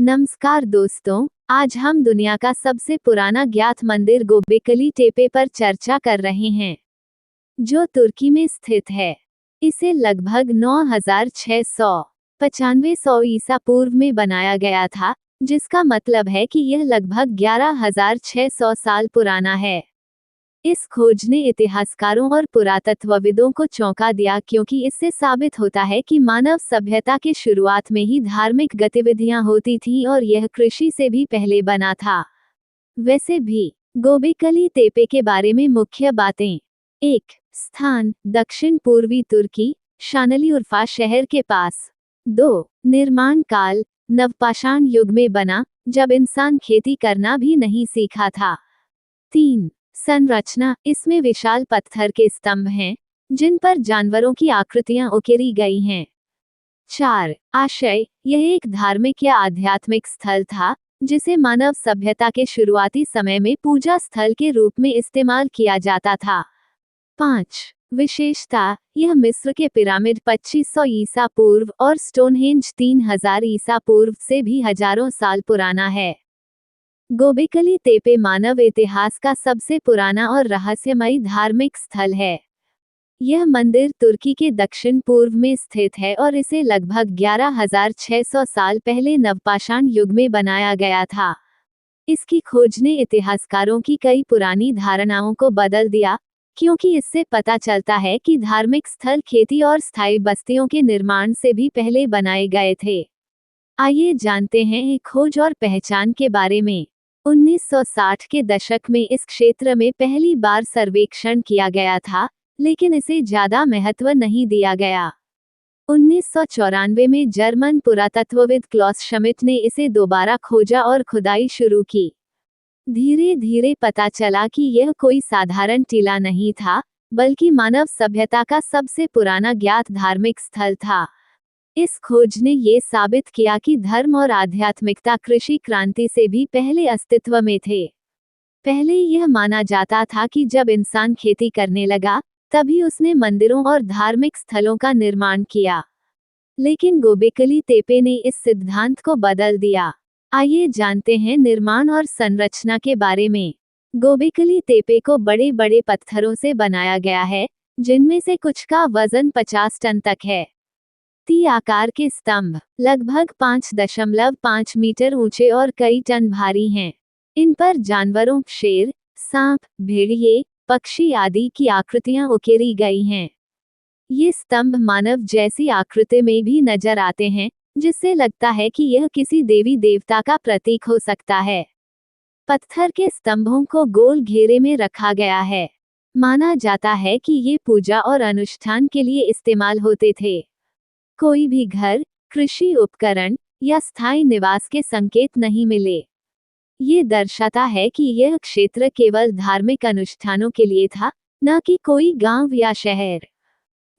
नमस्कार दोस्तों, आज हम दुनिया का सबसे पुराना ज्ञात मंदिर गोबेकली टेपे पर चर्चा कर रहे हैं, जो तुर्की में स्थित है। इसे लगभग 9695 ईसा पूर्व में बनाया गया था, जिसका मतलब है कि यह लगभग 11600 साल पुराना है। इस खोज ने इतिहासकारों और पुरातत्वविदों को चौंका दिया, क्योंकि इससे साबित होता है कि मानव सभ्यता के शुरुआत में ही धार्मिक गतिविधियां होती थीं और यह कृषि से भी पहले बना था। वैसे भी गोबेकली तेपे के बारे में मुख्य बातें। 1. स्थान: दक्षिण पूर्वी तुर्की, शानलिउर्फा शहर के पास। 2. निर्माण काल: नवपाषाण युग में बना, जब इंसान खेती करना भी नहीं सीखा था। 3. संरचना: इसमें विशाल पत्थर के स्तंभ हैं, जिन पर जानवरों की आकृतियां उकेरी गई हैं। 4. आशय: यह एक धार्मिक या आध्यात्मिक स्थल था, जिसे मानव सभ्यता के शुरुआती समय में पूजा स्थल के रूप में इस्तेमाल किया जाता था। 5. विशेषता: यह मिस्र के पिरामिड 2500 ईसा पूर्व और स्टोनहेंज 3000 ईसा पूर्व से भी हजारों साल पुराना है। गोबेकली तेपे मानव इतिहास का सबसे पुराना और रहस्यमयी धार्मिक स्थल है। यह मंदिर तुर्की के दक्षिण पूर्व में स्थित है और इसे लगभग 11600 साल पहले नवपाषाण युग में बनाया गया था। इसकी खोज ने इतिहासकारों की कई पुरानी धारणाओं को बदल दिया, क्योंकि इससे पता चलता है कि धार्मिक स्थल खेती और स्थायी बस्तियों के निर्माण से भी पहले बनाए गए थे। आइए जानते हैं खोज और पहचान के बारे में। 1960 के दशक में इस क्षेत्र में पहली बार सर्वेक्षण किया गया था, लेकिन इसे ज्यादा महत्व नहीं दिया गया। 1994 में जर्मन पुरातत्वविद क्लॉस श्मिट ने इसे दोबारा खोजा और खुदाई शुरू की। धीरे धीरे पता चला कि यह कोई साधारण टीला नहीं था, बल्कि मानव सभ्यता का सबसे पुराना ज्ञात धार्मिक स्थल था। इस खोज ने ये साबित किया कि धर्म और आध्यात्मिकता कृषि क्रांति से भी पहले अस्तित्व में थे। पहले यह माना जाता था कि जब इंसान खेती करने लगा, तभी उसने मंदिरों और धार्मिक स्थलों का निर्माण किया। लेकिन गोबेकली तेपे ने इस सिद्धांत को बदल दिया। आइए जानते हैं निर्माण और संरचना के बारे में। गोबेकली तेपे को बड़े बड़े पत्थरों से बनाया गया है, जिनमें से कुछ का वजन 50 टन तक है। टी आकार के स्तंभ लगभग 5.5 मीटर ऊंचे और कई टन भारी हैं। इन पर जानवरों, शेर, सांप, भेड़िए, पक्षी आदि की आकृतियां उकेरी गई हैं। ये स्तंभ मानव जैसी आकृति में भी नजर आते हैं, जिससे लगता है कि यह किसी देवी देवता का प्रतीक हो सकता है। पत्थर के स्तंभों को गोल घेरे में रखा गया है। माना जाता है कि ये पूजा और अनुष्ठान के लिए इस्तेमाल होते थे। कोई भी घर, कृषि उपकरण या स्थायी निवास के संकेत नहीं मिले। ये दर्शाता है कि यह क्षेत्र केवल धार्मिक अनुष्ठानों के लिए था, न कि कोई गांव या शहर।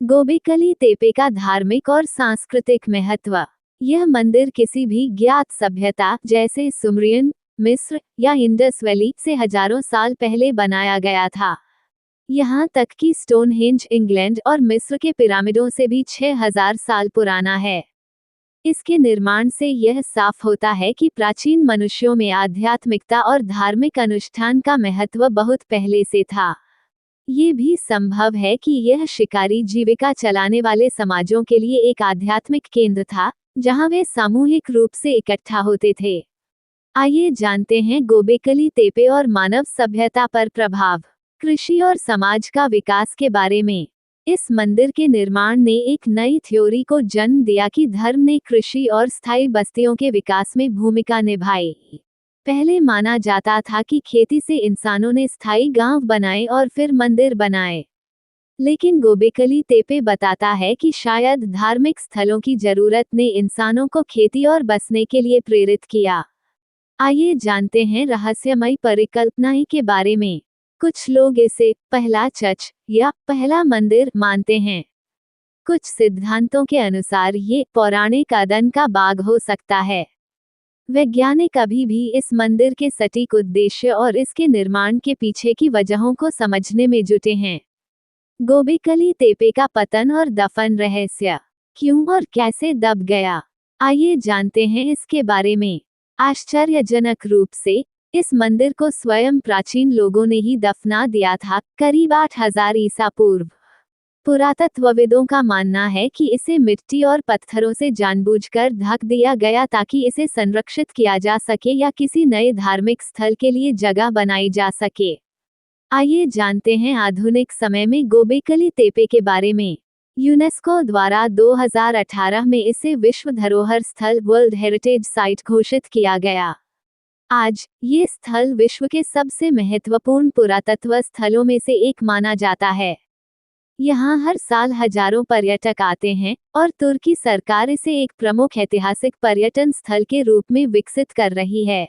गोबेकली तेपे का धार्मिक और सांस्कृतिक महत्व। यह मंदिर किसी भी ज्ञात सभ्यता जैसे सुमरियन, मिस्र या इंडस वैली से हजारों साल पहले बनाया गया था। यहाँ तक कि स्टोनहेंज इंग्लैंड और मिस्र के पिरामिडों से भी 6000 साल पुराना है। इसके निर्माण से यह साफ होता है कि प्राचीन मनुष्यों में आध्यात्मिकता और धार्मिक अनुष्ठान का महत्व बहुत पहले से था। ये भी संभव है कि यह शिकारी जीविका चलाने वाले समाजों के लिए एक आध्यात्मिक केंद्र था, जहाँ वे सामूहिक रूप से इकट्ठा होते थे। आइए जानते हैं गोबेकली तेपे और मानव सभ्यता पर प्रभाव। कृषि और समाज का विकास के बारे में। इस मंदिर के निर्माण ने एक नई थ्योरी को जन्म दिया कि धर्म ने कृषि और स्थायी बस्तियों के विकास में भूमिका निभाई। पहले माना जाता था कि खेती से इंसानों ने स्थायी गांव बनाए और फिर मंदिर बनाए। लेकिन गोबेकली तेपे बताता है कि शायद धार्मिक स्थलों की जरूरत ने इंसानों को खेती और बसने के लिए प्रेरित किया। आइए जानते हैं रहस्यमयी परिकल्पनाएं के बारे में। कुछ लोग इसे पहला चर्च या पहला मंदिर मानते हैं। कुछ सिद्धांतों के अनुसार ये पौराणिक अदन का बाग हो सकता है। वैज्ञानिक अभी भी इस मंदिर के सटीक उद्देश्य और इसके निर्माण के पीछे की वजहों को समझने में जुटे हैं। गोबेकली तेपे का पतन और दफन रहस्य। क्यों और कैसे दब गया? आइए जानते हैं इसके बारे में। आश्चर्यजनक रूप से इस मंदिर को स्वयं प्राचीन लोगों ने ही दफना दिया था, करीब 8000 ईसा पूर्व। पुरातत्वविदों का मानना है कि इसे मिट्टी और पत्थरों से जानबूझकर ढक दिया गया ताकि इसे संरक्षित किया जा सके या किसी नए धार्मिक स्थल के लिए जगह बनाई जा सके। आइए जानते हैं आधुनिक समय में गोबेकली तेपे के बारे में। यूनेस्को द्वारा 2018 में इसे विश्व धरोहर स्थल वर्ल्ड हेरिटेज साइट घोषित किया गया। आज ये स्थल विश्व के सबसे महत्वपूर्ण पुरातत्व स्थलों में से एक माना जाता है। यहाँ हर साल हजारों पर्यटक आते हैं और तुर्की सरकार इसे एक प्रमुख ऐतिहासिक पर्यटन स्थल के रूप में विकसित कर रही है।